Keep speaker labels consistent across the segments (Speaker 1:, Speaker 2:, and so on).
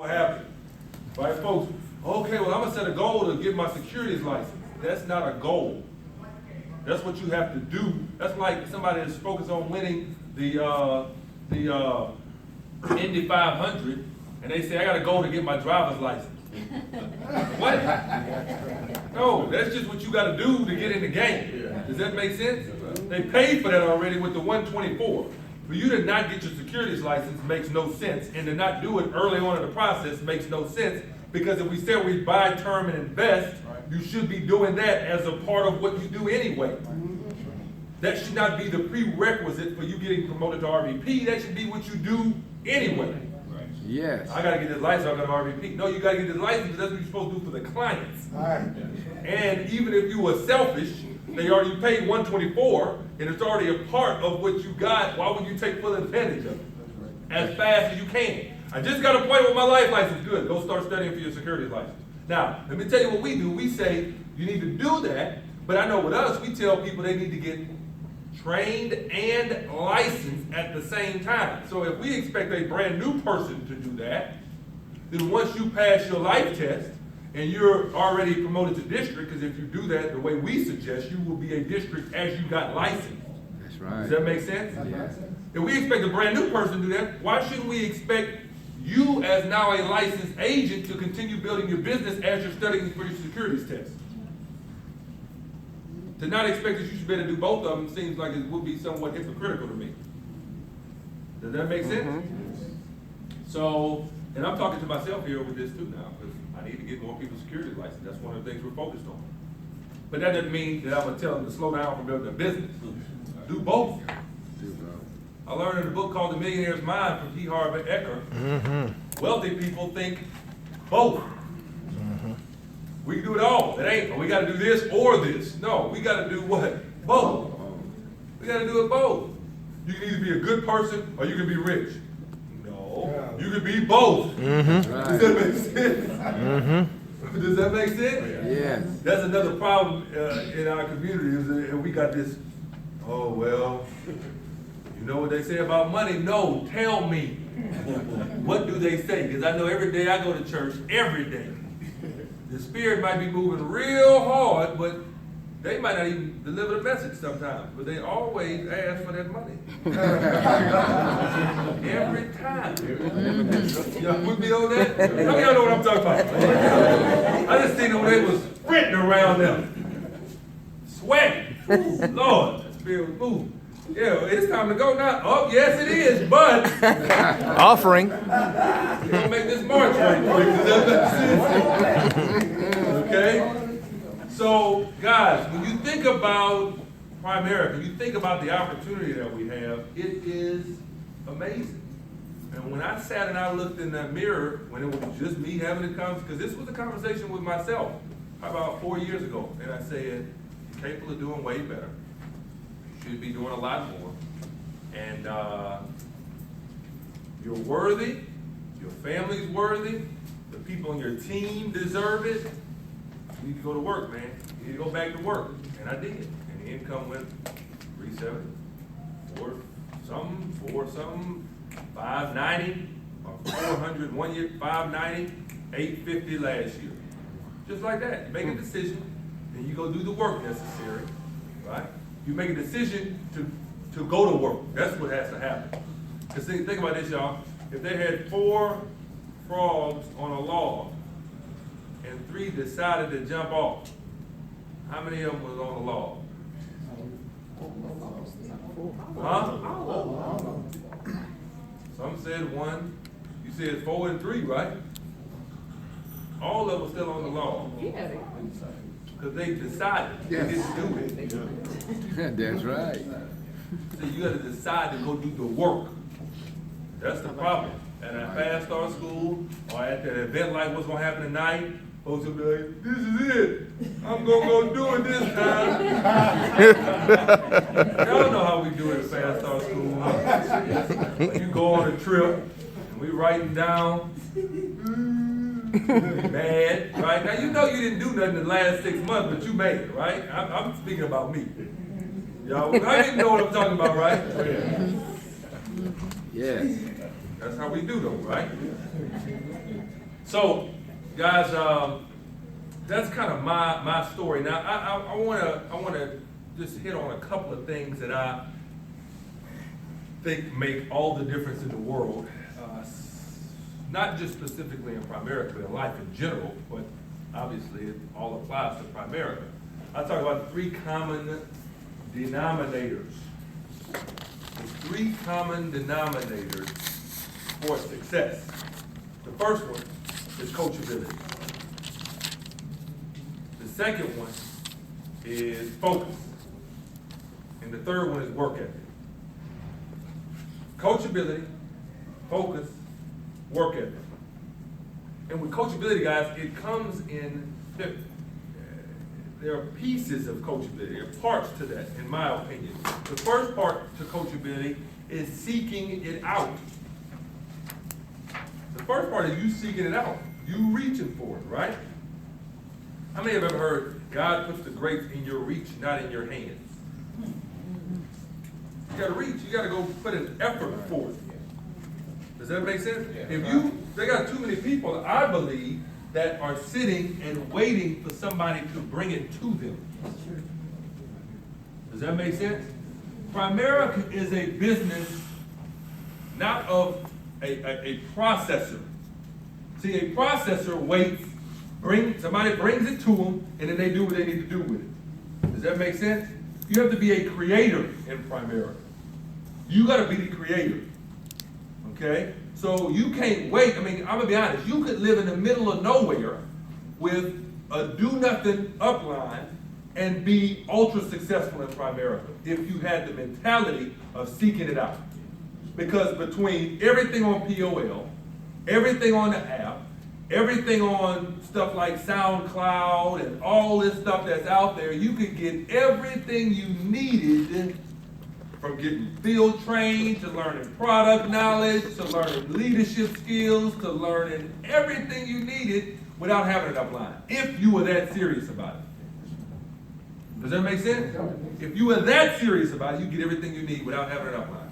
Speaker 1: What happened? Right, folks? Okay, well, I'm gonna set a goal to get my securities license. That's not a goal. That's what you have to do. That's like somebody that's focused on winning the Indy 500, and they say, I got a goal to get my driver's license. What? No, that's just what you got to do to get in the game. Does that make sense? They paid for that already with the 124. For you to not get your securities license makes no sense, and to not do it early on in the process makes no sense, because if we said we buy, term, and invest, you should be doing that as a part of what you do anyway. That should not be the prerequisite for you getting promoted to RVP. That should be what you do anyway.
Speaker 2: Yes.
Speaker 1: I got to get this license, I got an RVP. No, you got to get this license because that's what you're supposed to do for the clients. And even if you were selfish, they already paid 124, and it's already a part of what you got. Why would you take full advantage of it as fast as you can? I just got a point with my life license. Good, go start studying for your securities license. Now, let me tell you what we do. We say you need to do that, but I know with us, we tell people they need to get trained and licensed at the same time. So if we expect a brand new person to do that, then once you pass your life test and you're already promoted to district, because if you do that the way we suggest, you will be a district as you got licensed.
Speaker 2: That's right.
Speaker 1: Does that make sense?
Speaker 2: Yes.
Speaker 1: If we expect a brand new person to do that, why shouldn't we expect you as now a licensed agent to continue building your business as you're studying for your securities test? To not expect that you should be able to do both of them seems like it would be somewhat hypocritical to me. Does that make sense? So, and I'm talking to myself here with this too now, because I need to get more people securities license. That's one of the things we're focused on. But that doesn't mean that I'm gonna tell them to slow down from building a business. Do both. I learned in a book called The Millionaire's Mind from T. Harv Eker. Wealthy people think both. We can do it all. It ain't, we got to do this or this. No, we got to do what? Both. We got to do it both. You can either be a good person or you can be rich. No, you can be both. Does that make sense? Does that make sense?
Speaker 2: Yes.
Speaker 1: That's another problem in our community is that we got this, oh, well, you know what they say about money? No, tell me. What do they say? Because I know every day I go to church, every day. The spirit might be moving real hard, but they might not even deliver the message sometimes. But they always ask for that money. Every time. Y'all with me on that? How many of y'all know what I'm talking about? I just seen them when they was sprinting around them. Sweating. Ooh, Lord, the spirit was moving. Yeah, it's time to go now. Oh, yes, it is, but
Speaker 3: Offering.
Speaker 1: you're gonna make this march right quick. Does that make sense? Okay? So, guys, when you think about Primerica, when you think about the opportunity that we have, it is amazing. And when I sat and I looked in that mirror, when it was just me having the conversation, because this was a conversation with myself about 4 years ago, and I said, you're capable of doing way better. Should be doing a lot more, and you're worthy, your family's worthy, the people on your team deserve it. You need to go to work, man. You need to go back to work, and I did, and the income went 370, 4something, 590, 400 1 year, 590, 850 last year, just like that. You make a decision, and you go do the work necessary, right? You make a decision to go to work. That's what has to happen. Because think about this, y'all. If they had 4 frogs on a log and 3 decided to jump off, how many of them was on the log? Huh? Some said 1. You said 4 and 3, right? All of them were still on the log. Yeah. Because they decided. Yes. They didn't do it.
Speaker 2: That's right.
Speaker 1: So you got to decide to go do the work. That's the problem. At a fast start school or at that event like what's going to happen tonight, folks will be like, this is it. I'm going to go do it this time. Y'all know how we do it at fast start school. Huh? You go on a trip and we writing down. Mad, right? Now you know you didn't do nothing the last 6 months, but you made it, right? I'm speaking about me. Y'all, I didn't know what I'm talking about, right?
Speaker 2: Yes.
Speaker 1: That's how we do though, right? So, guys, that's kind of my story. Now, I wanna just hit on a couple of things that I think make all the difference in the world. Not just specifically in Primerica, but in life in general, but obviously it all applies to Primerica. I talk about 3 common denominators. The 3 common denominators for success. The first one is coachability. The second one is focus. And the third one is work ethic. Coachability, focus, work ethic. And with coachability, guys, it comes in, there are pieces of coachability, there are parts to that, in my opinion. The first part to coachability is seeking it out. The first part is you seeking it out, you reaching for it, right? How many have ever heard, God puts the grapes in your reach, not in your hands? You gotta reach, you gotta go put an effort forth. Does that make sense? They got too many people, I believe, that are sitting and waiting for somebody to bring it to them. Does that make sense? Primerica is a business, not of a processor. See, a processor waits, somebody brings it to them, and then they do what they need to do with it. Does that make sense? You have to be a creator in Primerica. You gotta be the creator. Okay? So you can't wait. I mean, I'm gonna be honest, you could live in the middle of nowhere with a do-nothing upline and be ultra successful in Primerica if you had the mentality of seeking it out. Because between everything on POL, everything on the app, everything on stuff like SoundCloud and all this stuff that's out there, you could get everything you needed, from getting field trained, to learning product knowledge, to learning leadership skills, to learning everything you needed without having an upline, if you were that serious about it. Does that make sense? If you were that serious about it, you get everything you need without having an upline.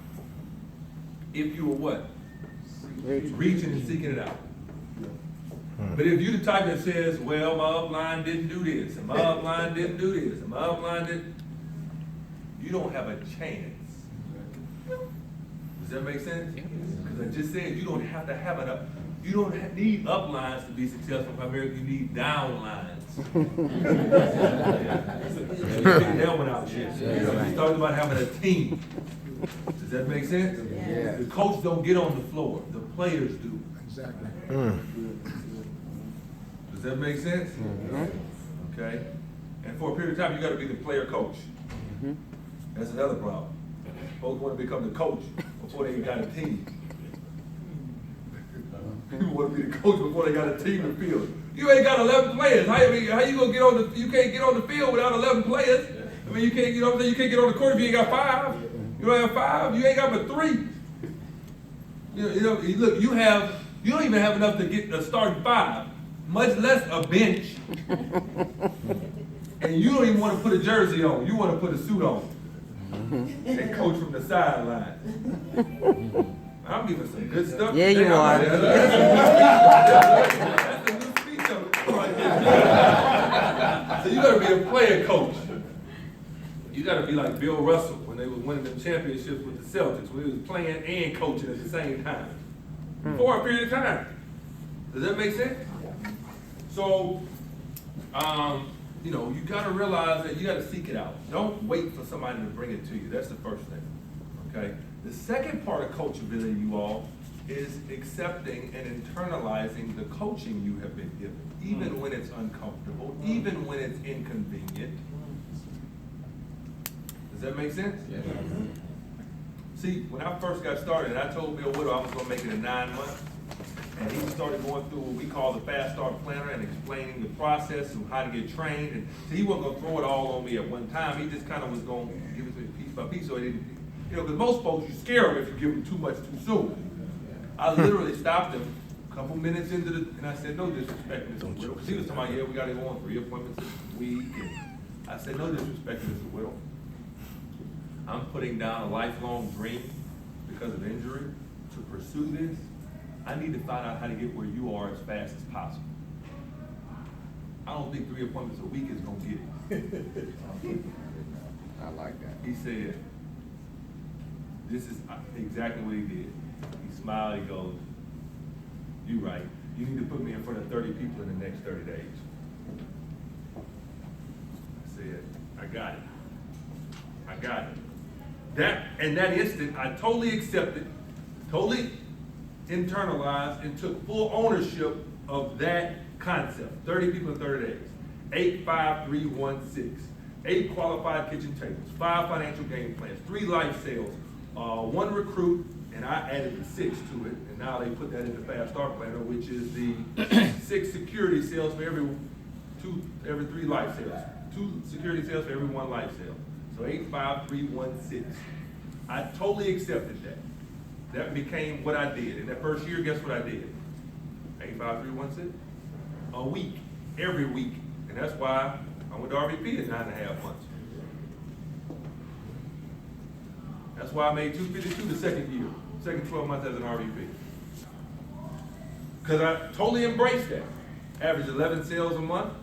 Speaker 1: If you were what? Reaching and seeking it out. But if you the type that says, well, my upline didn't do this, and my upline didn't do this, and my upline didn't, you don't have a chance. Does that make sense? Because I just said you don't have to have you don't need uplines to be successful. Primarily, you need downlines. That one out here. He's talking about having a team. Does that make sense?
Speaker 2: Yeah.
Speaker 1: The coach don't get on the floor. The players do.
Speaker 3: Exactly.
Speaker 1: Does that make sense? Okay. And for a period of time, you got to be the player coach. That's another problem. Folks want to become the coach before they got a team. People want to be the coach before they got a team in the field. You ain't got 11 players. How you gonna get on you can't get on the field without 11 players. I mean, you can't, you know what I'm saying? You can't get on the court if you ain't got 5. You don't have 5, you ain't got but 3. Look, you don't even have enough to get a starting 5, much less a bench. And you don't even want to put a jersey on. You want to put a suit on. And coach from the sideline. I'm giving some good stuff.
Speaker 4: Yeah, you are.
Speaker 1: That's a new speech right there. So you got to be a player coach. You got to be like Bill Russell when they was winning the championships with the Celtics, when he was playing and coaching at the same time for a period of time. Does that make sense? So, you got to realize that you got to seek it out. Don't wait for somebody to bring it to you. That's the first thing. Okay. The second part of coachability, you all, is accepting and internalizing the coaching you have been given, even when it's uncomfortable, even when it's inconvenient. Does that make sense? Yeah. See, when I first got started, I told Bill Whittle I was going to make it in 9 months, and he started going through what we call the Fast Start Planner and explaining the process and how to get trained. And so he wasn't going to throw it all on me at one time. He just kind of was going to give it to me piece by piece, so he didn't. Because most folks, you scare them if you give them too much too soon. I literally stopped him a couple minutes into and I said, no disrespect, Mr. Whittle. Because he was talking about, yeah, we got to go on 3 appointments this week. And I said, no disrespect, Mr. Whittle. I'm putting down a lifelong dream because of injury to pursue this. I need to find out how to get where you are as fast as possible. I don't think 3 appointments a week is gonna get it.
Speaker 2: I like that.
Speaker 1: He said, this is exactly what he did. He smiled, he goes, "You right. You need to put me in front of 30 people in the next 30 days. I said, I got it. I got it. In that instant, I totally accepted, totally internalized, and took full ownership of that concept. 30 people in 30 days. 8, 5, 3, 1, 6. 8 qualified kitchen tables, 5 financial game plans, 3 life sales, 1 recruit, and I added the 6 to it, and now they put that in the Fast Start Planner, which is the 6 security sales for every 3 life sales, 2 security sales for every 1 life sale. So 8, 5, 3, 1, 6. I totally accepted that. That became what I did. In that first year, guess what I did? 8, 5, 3, 1, 6. A week, every week, and that's why I went to RVP in 9.5 months. That's why I made 252 the second year, second 12 months as an RVP. Because I totally embraced that. Average 11 sales a month.